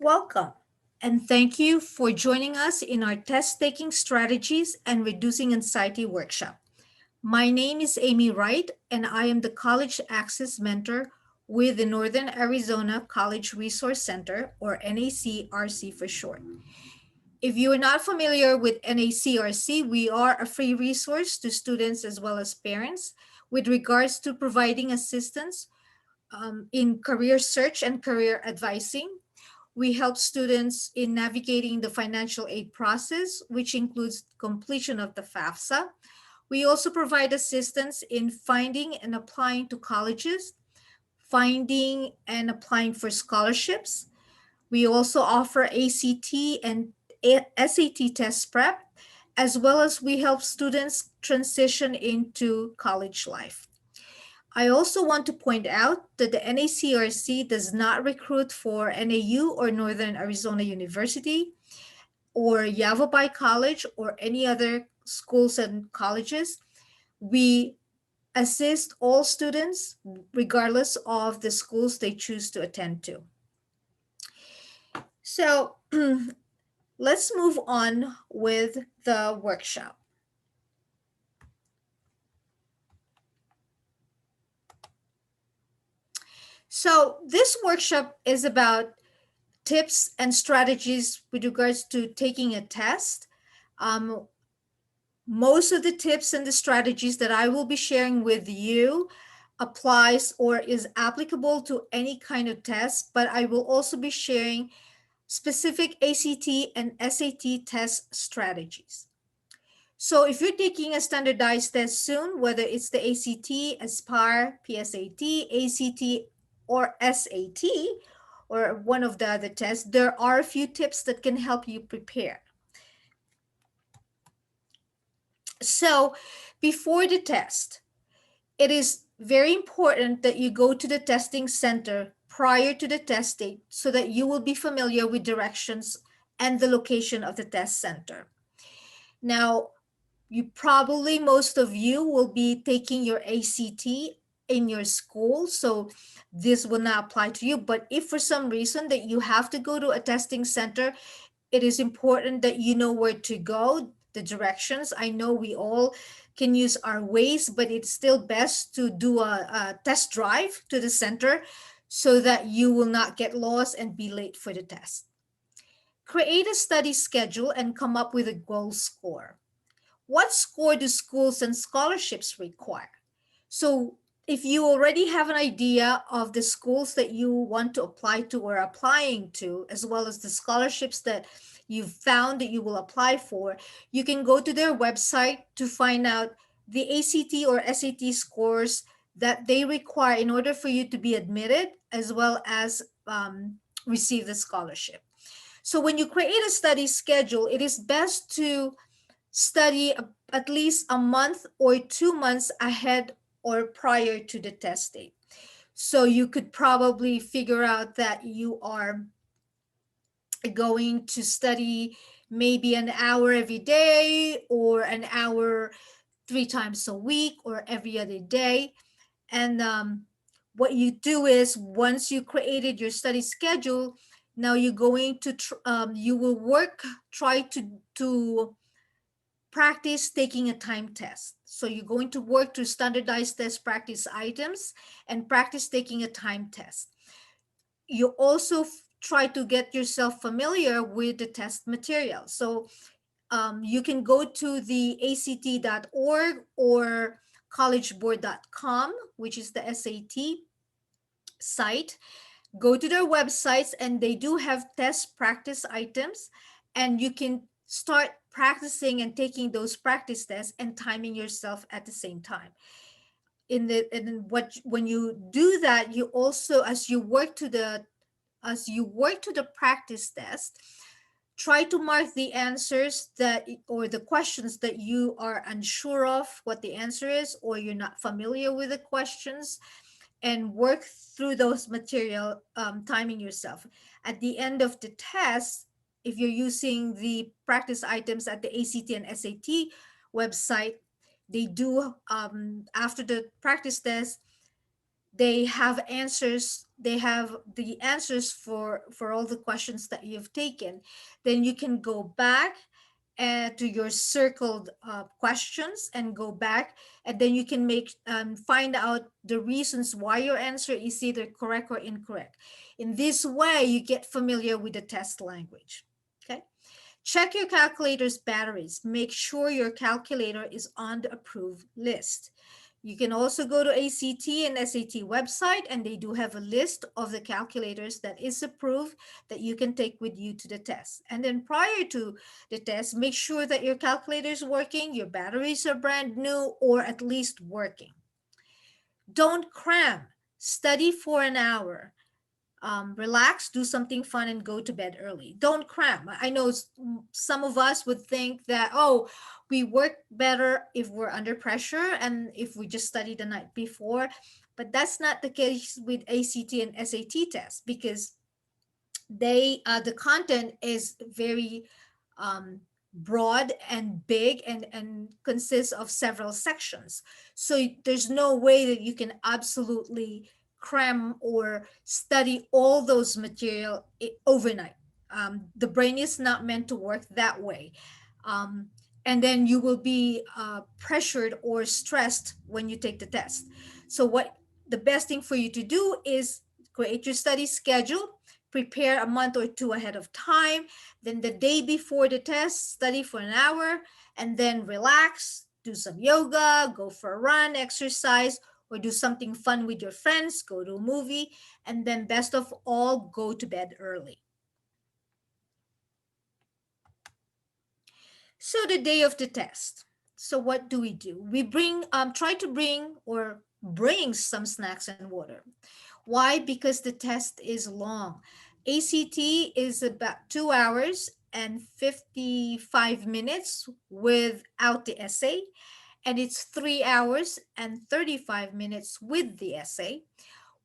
Welcome, and thank you for joining us in our test taking strategies and reducing anxiety workshop. My name is Amy Wright, and I am the College Access Mentor with the Northern Arizona College Resource Center, or NACRC for short. If you are not familiar with NACRC, we are a free resource to students as well as parents with regards to providing assistance in career search and career advising. We help students in navigating the financial aid process, which includes completion of the FAFSA. We also provide assistance in finding and applying to colleges, finding and applying for scholarships. We also offer ACT and SAT test prep, as well as we help students transition into college life. I also want to point out that the NACRC does not recruit for NAU or Northern Arizona University or Yavapai College or any other schools and colleges. We assist all students regardless of the schools they choose to attend to. So let's move on with the workshop. So this workshop is about tips and strategies with regards to taking a test. Um, most of the tips and the strategies that I will be sharing with you applies or is applicable to any kind of test, but I will also be sharing specific ACT and SAT test strategies. So if you're taking a standardized test soon, whether it's the ACT, ASPIRE, PSAT, ACT, or SAT, or one of the other tests, there are a few tips that can help you prepare. So before the test, it is very important that you go to the testing center prior to the test date so that you will be familiar with directions and the location of the test center. Now, most of you will be taking your ACT in your school, so this will not apply to you. But if for some reason that you have to go to a testing center, it is important that you know where to go, the directions. I know we all can use our Waze, but it's still best to do a test drive to the center so that you will not get lost and be late for the test. Create a study schedule and come up with a goal score. What score do schools and scholarships require? So if you already have an idea of the schools that you want to apply to or applying to, as well as the scholarships that you've found that you will apply for, you can go to their website to find out the ACT or SAT scores that they require in order for you to be admitted, as well as receive the scholarship. So when you create a study schedule, it is best to study at least a month or 2 months ahead or prior to the test date. So you could probably figure out that you are going to study maybe an hour every day or an hour 3 times a week or every other day. And what you do is once you created your study schedule, now you're going to you will try to practice taking a time test. So you're going to work to standardized test practice items and practice taking a time test. You also try to get yourself familiar with the test material. So you can go to the act.org or collegeboard.com, which is the SAT site. Go to their websites and they do have test practice items, and you can start practicing and taking those practice tests and timing yourself at the same time. When you do that, you also, as you work to the practice test, try to mark the answers that or the questions that you are unsure of what the answer is, or you're not familiar with the questions, and work through those material, timing yourself. At the end of the test, if you're using the practice items at the ACT and SAT website, they do, after the practice test, They have the answers for all the questions that you've taken. Then you can go back to your circled questions and go back, and then you can make find out the reasons why your answer is either correct or incorrect. In this way you get familiar with the test language. Okay. Check your calculator's batteries. Make sure your calculator is on the approved list. You can also go to ACT and SAT website, and they do have a list of the calculators that is approved that you can take with you to the test. And then prior to the test, make sure that your calculator is working, your batteries are brand new or at least working. Don't cram. Study for an hour. Relax, do something fun, and go to bed early. Don't cram. I know some of us would think that, oh, we work better if we're under pressure and if we just study the night before. But that's not the case with ACT and SAT tests, because the content is very um, broad and big, and consists of several sections. So there's no way that you can absolutely cram or study all those material overnight. The brain is not meant to work that way. um, and then you will be pressured or stressed when you take the test. So what the best thing for you to do is create your study schedule, prepare a month or two ahead of time. Then the day before the test, study for an hour, and then relax, do some yoga, go for a run, exercise, or do something fun with your friends, go to a movie, and then best of all, go to bed early. So the day of the test. So what do? We try to bring some snacks and water. Why? Because the test is long. ACT is about 2 hours and 55 minutes without the essay, and it's 3 hours and 35 minutes with the essay.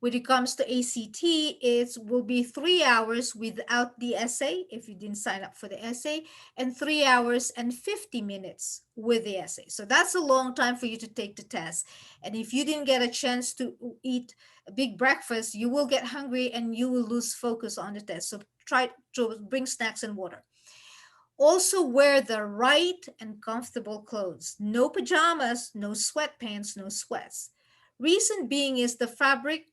When it comes to ACT, it will be 3 hours without the essay if you didn't sign up for the essay, and 3 hours and 50 minutes with the essay. So that's a long time for you to take the test. And if you didn't get a chance to eat a big breakfast, you will get hungry and you will lose focus on the test. So try to bring snacks and water. Also, wear the right and comfortable clothes. No pajamas, no sweatpants, no sweats. Reason being is the fabric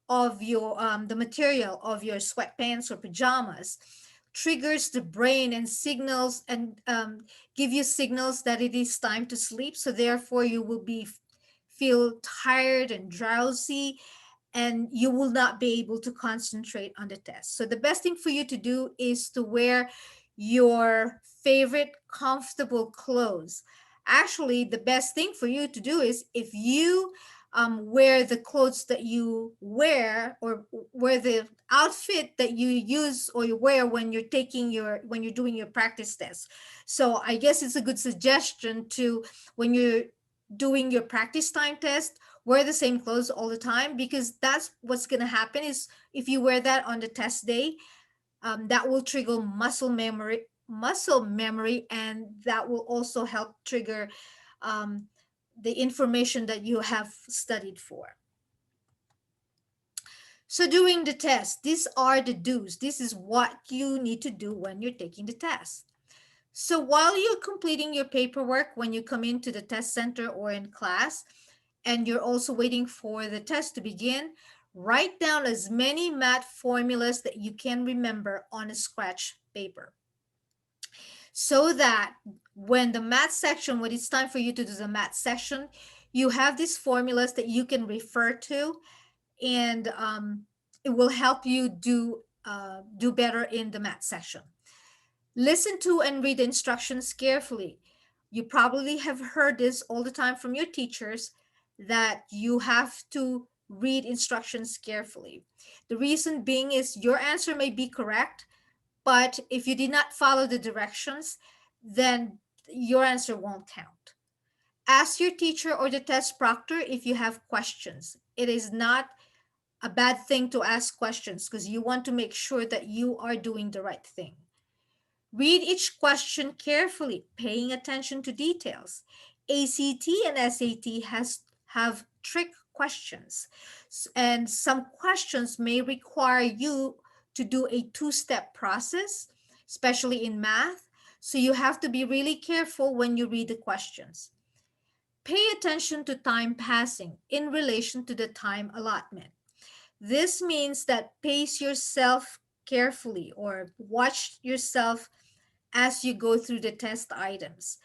of your the material of your sweatpants or pajamas triggers the brain and signals and give you signals that it is time to sleep. So therefore, you will feel tired and drowsy, and you will not be able to concentrate on the test. So the best thing for you to do is to wear your favorite comfortable clothes. Actually, the best thing for you to do is if you wear the clothes that you wear, or wear the outfit that you use or you wear when you're doing your practice test. So I guess it's a good suggestion to, when you're doing your practice time test, wear the same clothes all the time, because that's what's going to happen is if you wear that on the test day, that will trigger muscle memory, and that will also help trigger um, the information that you have studied for. So during the test, these are the do's. This is what you need to do when you're taking the test. So while you're completing your paperwork, when you come into the test center or in class, and you're also waiting for the test to begin, write down as many math formulas that you can remember on a scratch paper, so that when it's time for you to do the math section, you have these formulas that you can refer to, and it will help you do better in the math section. Listen to and read instructions carefully. You probably have heard this all the time from your teachers, that you have to read instructions carefully. The reason being is your answer may be correct, but if you did not follow the directions, then your answer won't count. Ask your teacher or the test proctor if you have questions. It is not a bad thing to ask questions, because you want to make sure that you are doing the right thing. Read each question carefully, paying attention to details. ACT and SAT have trick questions. And some questions may require you to do a two-step process, especially in math. So you have to be really careful when you read the questions. Pay attention to time passing in relation to the time allotment. This means that pace yourself carefully or watch yourself as you go through the test items.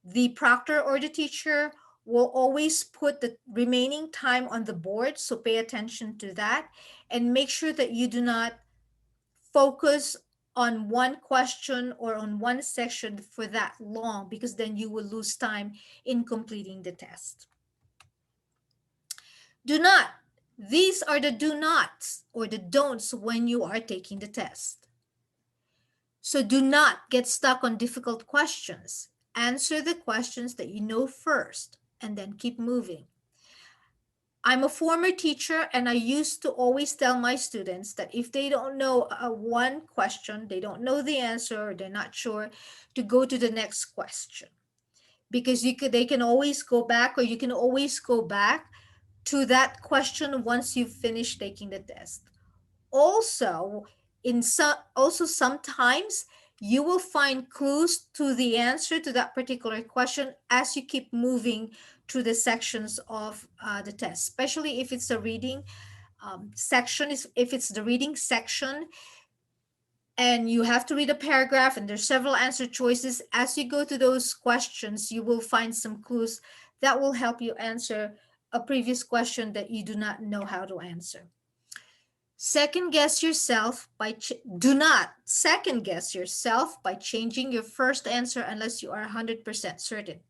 The proctor or the teacher will always put the remaining time on the board, so pay attention to that and make sure that you do not focus on one question or on one section for that long, because then you will lose time in completing the test. Do not. These are the do nots or the don'ts when you are taking the test. So do not get stuck on difficult questions. Answer the questions that you know first and then keep moving. I'm a former teacher, and I used to always tell my students that if they don't know one question, they don't know the answer, or they're not sure, to go to the next question, because they can always go back, or you can always go back to that question once you've finished taking the test. Also sometimes you will find clues to the answer to that particular question as you keep moving through the sections of the test, especially if it's a reading section. If it's the reading section and you have to read a paragraph and there's several answer choices, as you go to those questions you will find some clues that will help you answer a previous question that you do not know how to answer. Second guess yourself by Do not second guess yourself by changing your first answer unless you are 100% certain.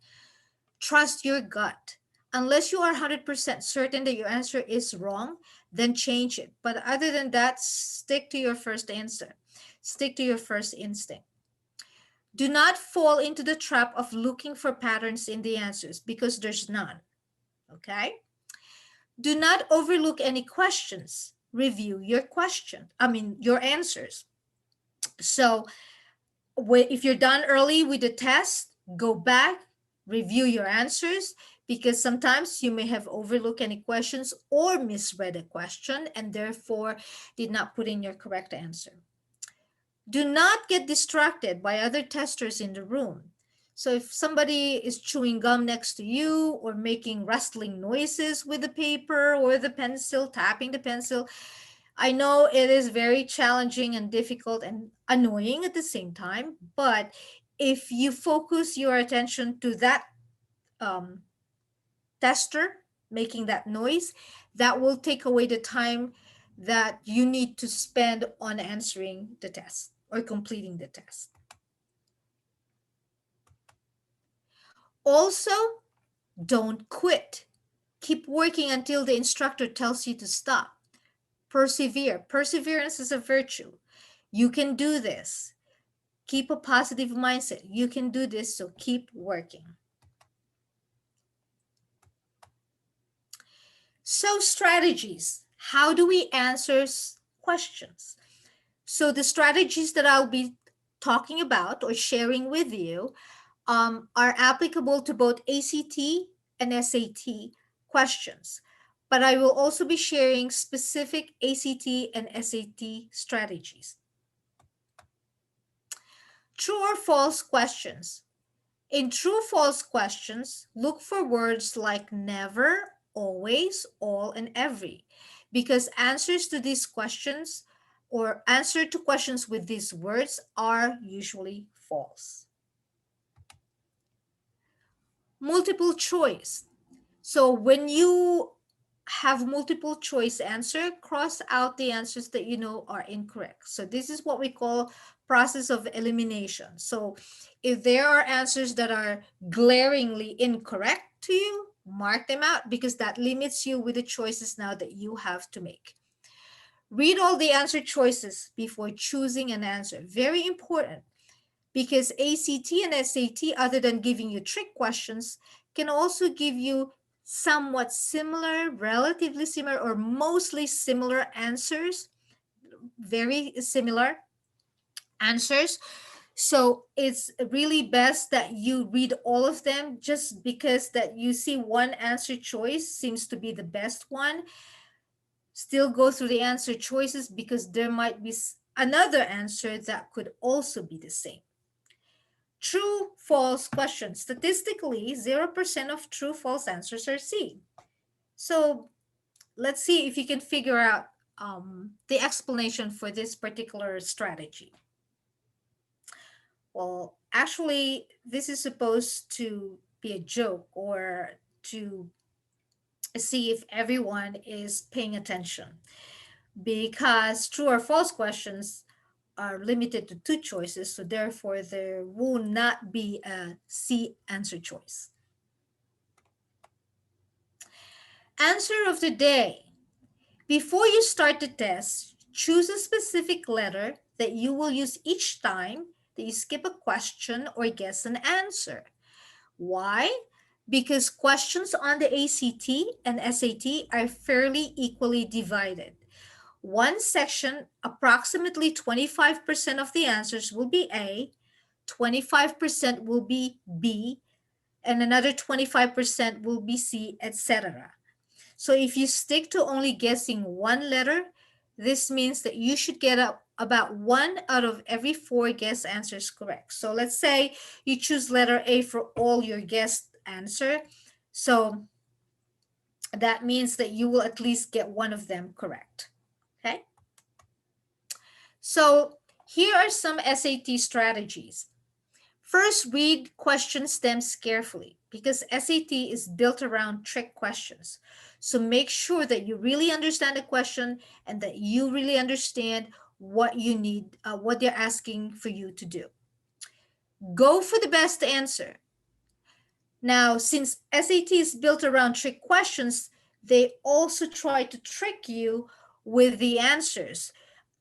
Trust your gut. Unless you are 100% certain that your answer is wrong, then change it. But other than that, stick to your first answer. Stick to your first instinct. Do not fall into the trap of looking for patterns in the answers, because there's none. Okay? Do not overlook any questions. Review your answers. So if you're done early with the test, go back, review your answers, because sometimes you may have overlooked any questions or misread a question and therefore did not put in your correct answer. Do not get distracted by other testers in the room. So if somebody is chewing gum next to you or making rustling noises with the paper or the pencil, tapping the pencil, I know it is very challenging and difficult and annoying at the same time, but if you focus your attention to that um, tester making that noise, that will take away the time that you need to spend on answering the test or completing the test. Also, don't quit. Keep working until the instructor tells you to stop. Persevere. Perseverance is a virtue. You can do this. Keep a positive mindset. You can do this, so keep working. So, strategies. How do we answer questions? So, the strategies that I'll be talking about or sharing with you are applicable to both ACT and SAT questions. But I will also be sharing specific ACT and SAT strategies. True or false questions. In true false questions, look for words like never, always, all, and every, because answers to these questions or answer to questions with these words are usually false. Multiple choice. So when you have multiple choice answer, cross out the answers that you know are incorrect. So this is what we call process of elimination. So if there are answers that are glaringly incorrect to you, mark them out, because that limits you with the choices now that you have to make. Read all the answer choices before choosing an answer. Very important, because ACT and SAT, other than giving you trick questions, can also give you somewhat similar, relatively similar, or mostly similar answers, very similar answers. So it's really best that you read all of them. Just because that you see one answer choice seems to be the best one, still go through the answer choices, because there might be another answer that could also be the same. True false question. Statistically, 0% of true false answers are C. So let's see if you can figure out the explanation for this particular strategy. Well, actually, this is supposed to be a joke, or to see if everyone is paying attention, because true or false questions are limited to two choices, so therefore there will not be a C answer choice. Answer of the day. Before you start the test, choose a specific letter that you will use each time that you skip a question or guess an answer. Why? Because questions on the ACT and SAT are fairly equally divided. One section, approximately 25% of the answers will be A, 25% will be B, and another 25% will be C, etc. So if you stick to only guessing one letter, this means that you should get about one out of every four guess answers correct. So let's say you choose letter A for all your guessed answer. So that means that you will at least get one of them correct. Okay. So here are some SAT strategies. First, read question stems carefully, because SAT is built around trick questions. So make sure that you really understand the question and that you really understand what you need, what they're asking for you to do. Go for the best answer. Now, since SAT is built around trick questions, they also try to trick you with the answers,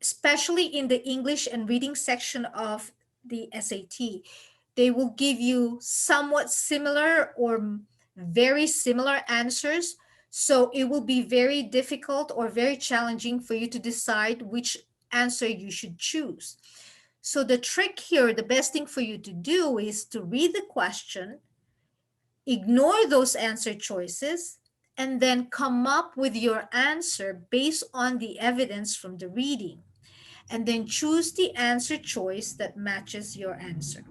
especially in the English and reading section of the SAT. They will give you somewhat similar or very similar answers. So it will be very difficult or very challenging for you to decide which answer you should choose. So the trick here, the best thing for you to do is to read the question, ignore those answer choices, and then come up with your answer based on the evidence from the reading. And then choose the answer choice that matches your answer.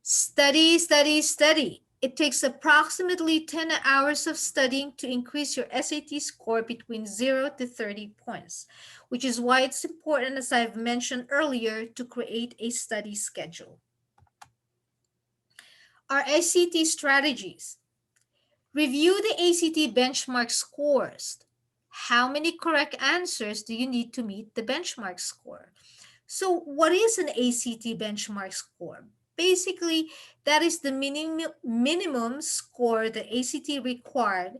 Study, study, study. It takes approximately 10 hours of studying to increase your SAT score between 0 to 30 points, which is why it's important, as I've mentioned earlier, to create a study schedule. Our ACT strategies. Review the ACT benchmark scores. How many correct answers do you need to meet the benchmark score? So, what is an ACT benchmark score? Basically, that is the minimum score the ACT required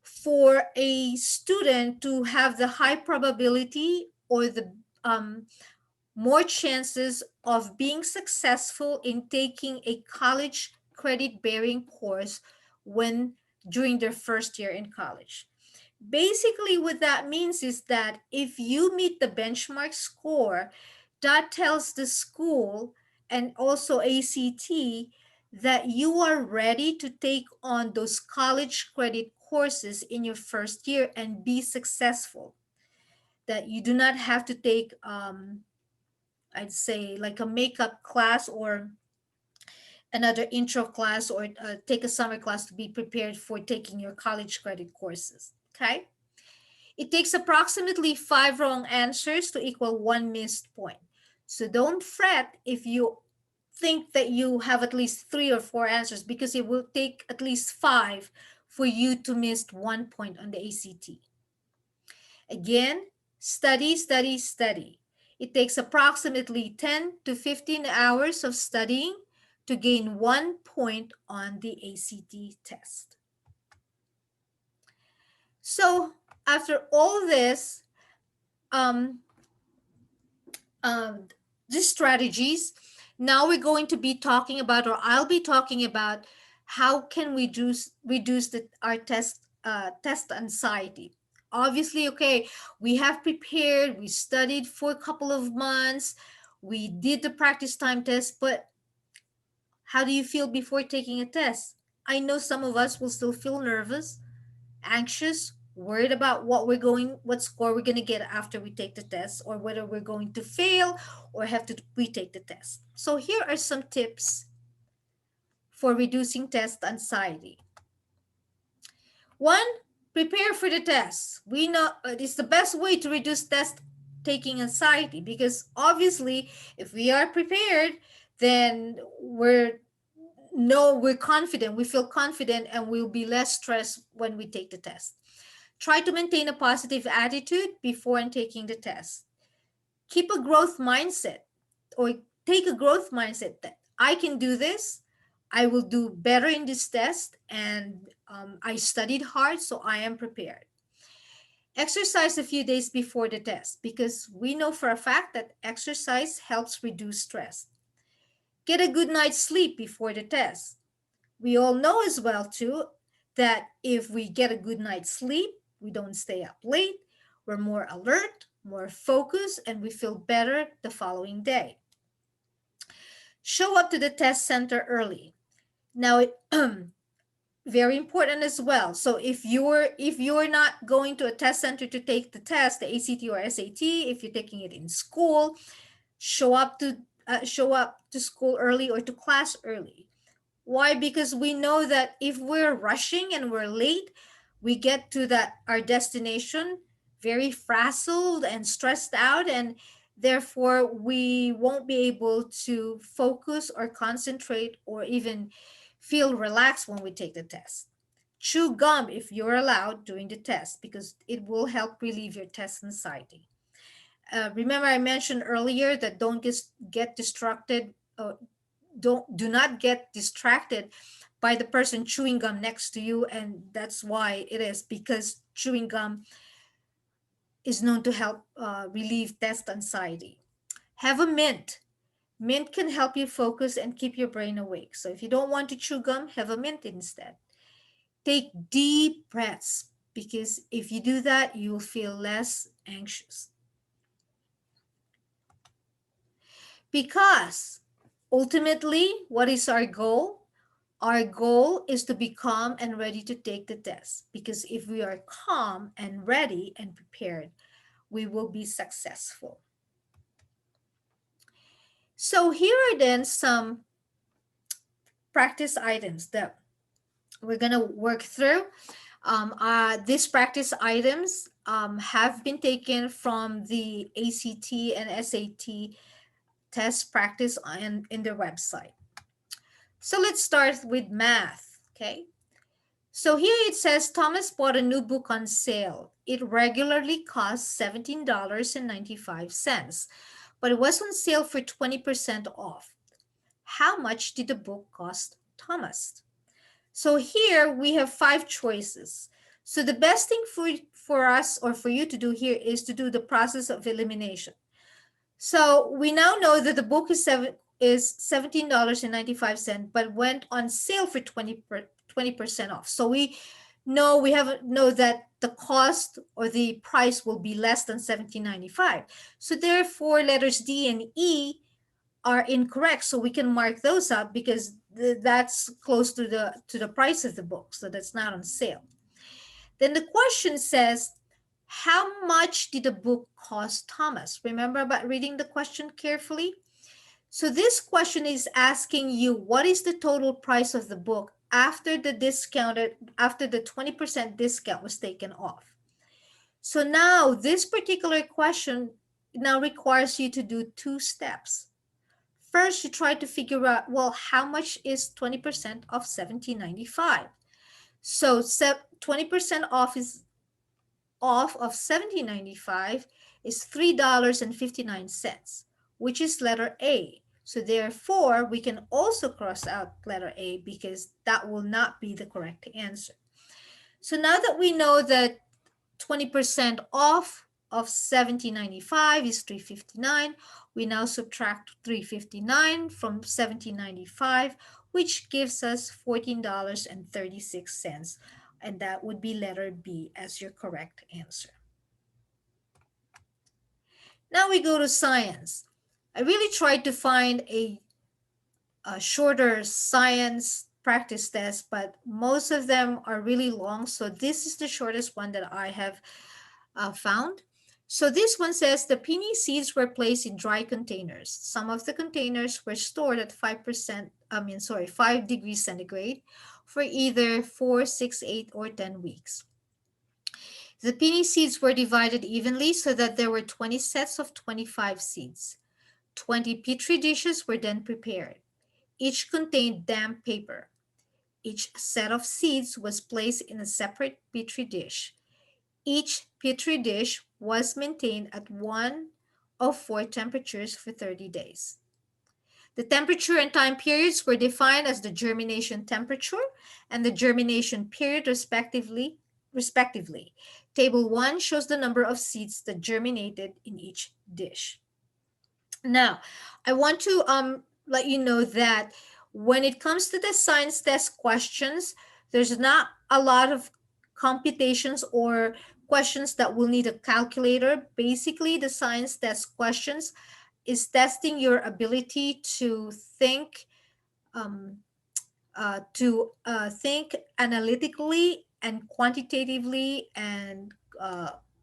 for a student to have the high probability or the more chances of being successful in taking a college credit bearing course when during their first year in college. Basically, what that means is that if you meet the benchmark score, that tells the school and also ACT that you are ready to take on those college credit courses in your first year and be successful. That you do not have to take, I'd say, like a makeup class or another intro class, or take a summer class to be prepared for taking your college credit courses. Okay. It takes approximately 5 wrong answers to equal 1 missed point. So don't fret if you think that you have at least 3 or 4 answers, because it will take at least 5 for you to miss 1 point on the ACT. Again, study, study, study. It takes approximately 10 to 15 hours of studying to gain 1 point on the ACT test. So after all this, um, um, these strategies, now we're going to be talking about, or I'll be talking about, how can we reduce our test anxiety. Obviously, okay, we have prepared, we studied for a couple of months, We did the practice time test, but how do you feel before taking a test? I know some of us will still feel nervous, anxious, worried about what score we're going to get after we take the test, or whether we're going to fail or have to retake the test. So here are some tips for reducing test anxiety. One, prepare for the test. We know it's the best way to reduce test taking anxiety, because obviously if we are prepared, then we're confident, we feel confident, and we'll be less stressed when we take the test. Try to maintain a positive attitude before and taking the test. Keep a growth mindset, or take a growth mindset that I can do this, I will do better in this test, and I studied hard, so I am prepared. Exercise a few days before the test, because we know for a fact that exercise helps reduce stress. Get a good night's sleep before the test. We all know as well too that if we get a good night's sleep, we don't stay up late, we're more alert, more focused, and we feel better the following day. Show up to the test center early. Now, very important as well. So if you're not going to a test center to take the test, the ACT or SAT, if you're taking it in school, show up to school early or to class early. Why? Because we know that if we're rushing and we're late, we get to that our destination very frazzled and stressed out, and therefore we won't be able to focus or concentrate or even feel relaxed when we take the test. Chew gum if you're allowed during the test, because it will help relieve your test anxiety. Remember, I mentioned earlier that don't get distracted. Do not get distracted by the person chewing gum next to you, and that's why it is, because chewing gum is known to help relieve test anxiety. Have a mint can help you focus and keep your brain awake. So if you don't want to chew gum, have a mint instead. Take deep breaths, because if you do that, you will feel less anxious. Because ultimately, what is our goal? Our goal is to be calm and ready to take the test, because if we are calm and ready and prepared, we will be successful. So here are then some practice items that we're going to work through. These practice items have been taken from the ACT and SAT test practice in their website. So let's start with math, okay? So here it says Thomas bought a new book on sale. It regularly costs $17.95, but it was on sale for 20% off. How much did the book cost Thomas? So here we have five choices. So the best thing for us or for you to do here is to do the process of elimination. So we now know that the book is $17.95, but went on sale for 20% off. So we know that the cost or the price will be less than $17.95. So therefore, letters D and E are incorrect. So we can mark those up, because that's close to the price of the book. So that's not on sale. Then the question says, how much did the book cost Thomas? Remember about reading the question carefully? So this question is asking you, what is the total price of the book after the 20% discount was taken off? So now this particular question now requires you to do two steps. First, you try to figure out, well, how much is 20% of $17.95? So 20% off of $17.95 is $3.59, which is letter A. So therefore, we can also cross out letter A, because that will not be the correct answer. So now that we know that 20% off of $17.95 is $3.59, we now subtract $3.59 from $17.95, which gives us $14.36. And that would be letter B as your correct answer. Now we go to science. I really tried to find a shorter science practice test, but most of them are really long. So this is the shortest one that I have found. So this one says the peony seeds were placed in dry containers. Some of the containers were stored at 5 degrees centigrade for either 4, 6, 8, or 10 weeks. The peony seeds were divided evenly so that there were 20 sets of 25 seeds. 20 petri dishes were then prepared. Each contained damp paper. Each set of seeds was placed in a separate petri dish. Each petri dish was maintained at one of four temperatures for 30 days. The temperature and time periods were defined as the germination temperature and the germination period respectively. Table 1 shows the number of seeds that germinated in each dish. Now, I want to let you know that when it comes to the science test questions, there's not a lot of computations or questions that will need a calculator. Basically, the science test questions is testing your ability um, to think analytically and quantitatively and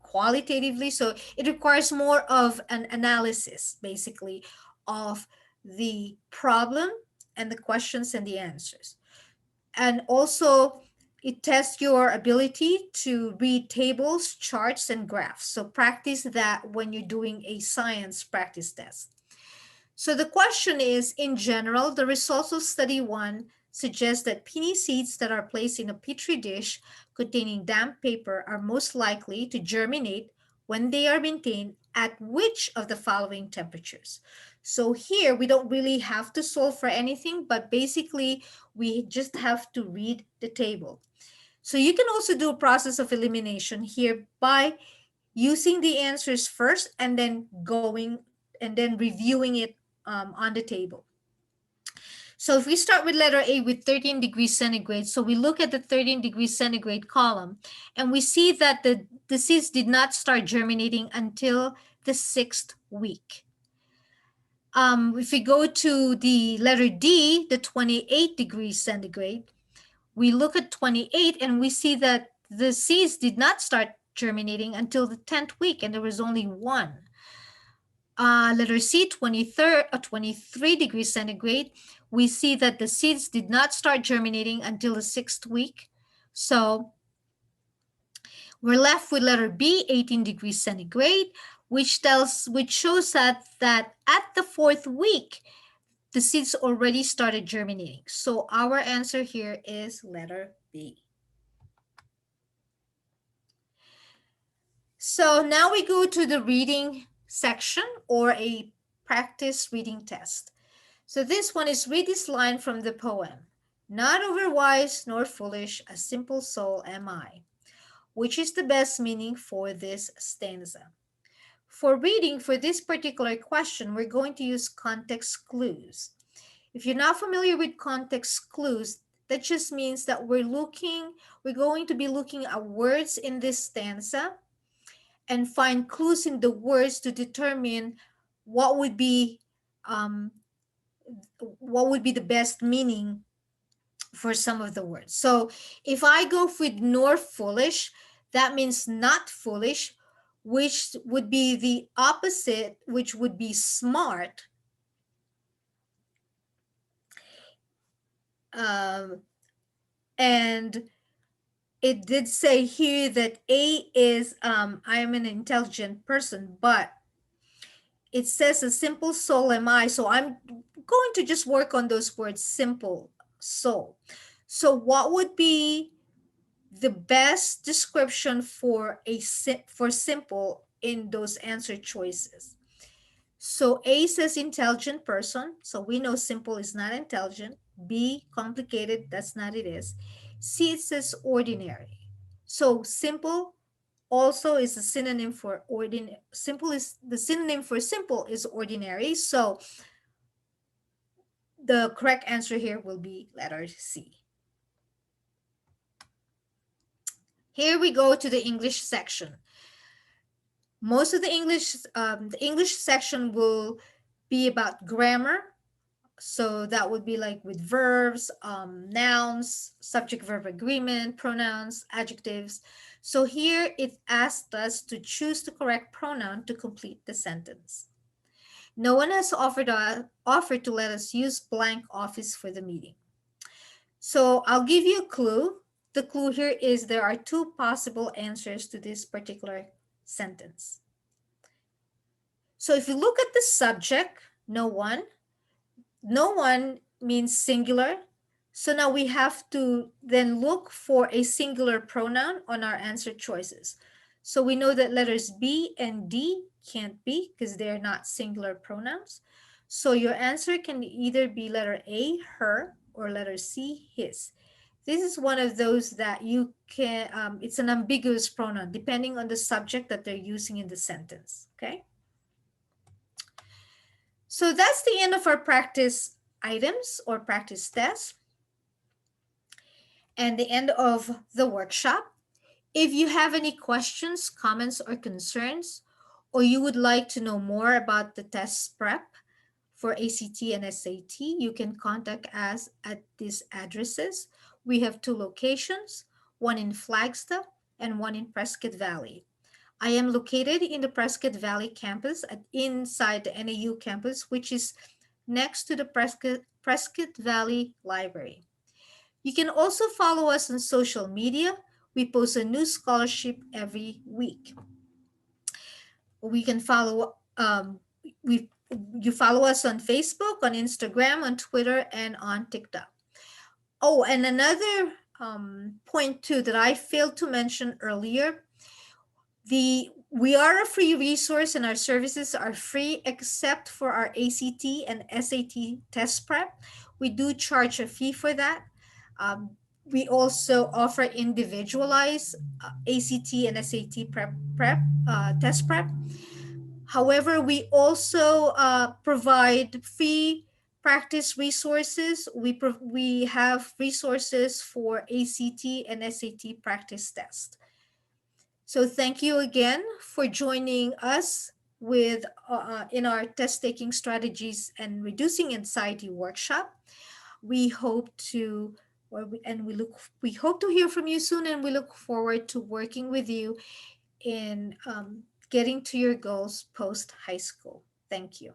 qualitatively. So it requires more of an analysis, basically, of the problem and the questions and the answers. And also, it tests your ability to read tables, charts, and graphs. So practice that when you're doing a science practice test. So the question is, in general, the results of study 1 suggest that peony seeds that are placed in a petri dish containing damp paper are most likely to germinate when they are maintained at which of the following temperatures? So here we don't really have to solve for anything, but basically we just have to read the table. So you can also do a process of elimination here by using the answers first and then reviewing it on the table. So if we start with letter A with 13 degrees centigrade, so we look at the 13 degrees centigrade column and we see that the seeds did not start germinating until the 6th week. If we go to the letter D, the 28 degrees centigrade, we look at 28 and we see that the seeds did not start germinating until the 10th week and there was only one. Letter C, 23 degrees centigrade, we see that the seeds did not start germinating until the 6th week. So we're left with letter B, 18 degrees centigrade, which shows that at the 4th week, the seeds already started germinating. So our answer here is letter B. So now we go to the reading section or a practice reading test. So this one is, read this line from the poem. Not over wise nor foolish, a simple soul am I. Which is the best meaning for this stanza? For reading for this particular question, we're going to use context clues. If you're not familiar with context clues, that just means that we're going to be looking at words in this stanza and find clues in the words to determine what would be um, the best meaning for some of the words. So if I go with nor foolish, that means not foolish, which would be the opposite, which would be smart. And it did say here that A is I am an intelligent person, but it says a simple soul am I. So I'm going to just work on those words, simple soul. So what would be the best description for simple in those answer choices? So A says intelligent person. So we know simple is not intelligent. B, complicated, that's not it is. C, it says ordinary. So simple also is a synonym for ordinary. Simple is the synonym for simple is ordinary. So the correct answer here will be letter C. Here we go to the English section. Most of the English section will be about grammar. So that would be like with verbs, nouns, subject verb agreement, pronouns, adjectives. So here it asked us to choose the correct pronoun to complete the sentence. No one has offered to let us use blank office for the meeting. So I'll give you a clue. The clue here is there are two possible answers to this particular sentence. So if you look at the subject, no one, no one means singular. So now we have to then look for a singular pronoun on our answer choices. So we know that letters B and D can't be because they're not singular pronouns. So your answer can either be letter A, her, or letter C, his. This is one of those that you can, it's an ambiguous pronoun depending on the subject that they're using in the sentence. Okay. So that's the end of our practice items or practice tests and the end of the workshop. If you have any questions, comments, or concerns, or you would like to know more about the test prep for ACT and SAT, you can contact us at these addresses. We have two locations, one in Flagstaff and one in Prescott Valley. I am located in the Prescott Valley campus inside the NAU campus, which is next to the Prescott Valley Library. You can also follow us on social media. We post a new scholarship every week. We can follow we you follow us on Facebook, on Instagram, on Twitter, and on TikTok. Oh, and another point too that I failed to mention earlier, we are a free resource and our services are free except for our ACT and SAT test prep. We do charge a fee for that. Um, we also offer individualized ACT and SAT test prep. However, we also provide free practice resources. We have resources for ACT and SAT practice test. So thank you again for joining us with in our test taking strategies and reducing anxiety workshop. We hope to we hope to hear from you soon, and we look forward to working with you in getting to your goals post high school. Thank you.